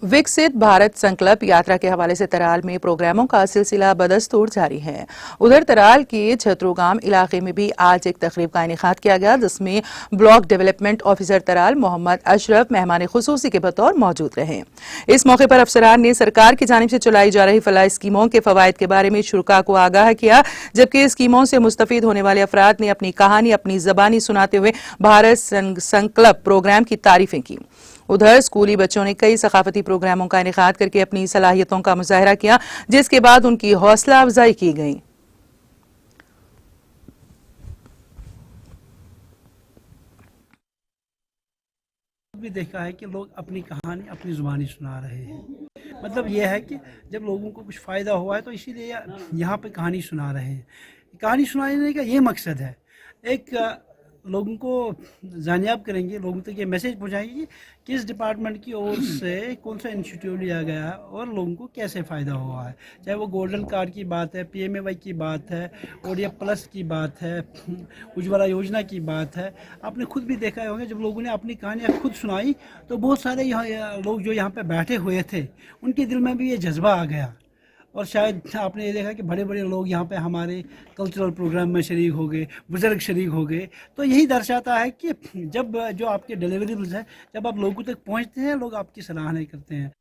विकसित भारत संकल्प यात्रा के हवाले से तराल में प्रोग्रामों का सिलसिला बदस्तूर जारी है। उधर तराल के छतरुगाम इलाके में भी आज एक तकरीब का इनेकाद किया गया, जिसमें block development officer Tral Mohammad Ashraf मेहमान खुसूसी के बतौर मौजूद रहे। इस मौके पर अफसरान ने सरकार की जानिब से चलाई जा रही फलाही स्कीमों के फवायद के बारे में शुरका को आगाह किया, जबकि स्कीमों से मुस्तफीद होने वाले अफराद ने अपनी कहानी अपनी जबानी सुनाते हुए भारत संकल्प प्रोग्राम की तारीफें की। उधर स्कूली बच्चों ने कई सकाफती प्रोग्रामों का इनेकाद करके अपनी सलाहियतों का मुजाहरा किया, जिसके बाद उनकी हौसला अफजाई की गई। भी देखा है कि लोग अपनी कहानी अपनी ज़ुबानी सुना रहे हैं। मतलब यह है कि जब लोगों को कुछ फ़ायदा हुआ है तो इसीलिए यहाँ पे कहानी सुना रहे हैं। कहानी सुनाने का ये मकसद है, एक लोगों को जानियाब करेंगे, लोगों तक ये मैसेज पहुँचाएंगे कि किस डिपार्टमेंट की ओर से कौन सा इंस्टीट्यूट लिया गया है और लोगों को कैसे फ़ायदा हुआ है। चाहे वो गोल्डन कार्ड की बात है, PMAY की बात है, ODF प्लस की बात है, उज्ज्वला योजना की बात है। आपने खुद भी देखा होगा जब लोगों ने अपनी कहानियाँ खुद सुनाई तो बहुत सारे यहाँ लोग जो यहाँ पे बैठे हुए थे उनके दिल में भी ये जज्बा आ गया। और शायद आपने ये देखा कि बड़े बड़े लोग यहाँ पे हमारे कल्चरल प्रोग्राम में शरीक हो गए, बुज़ुर्ग शरीक हो गए। तो यही दर्शाता है कि जब जो आपके डिलीवरेबल्स हैं जब आप लोगों तक पहुँचते हैं, लोग आपकी सराहना करते हैं।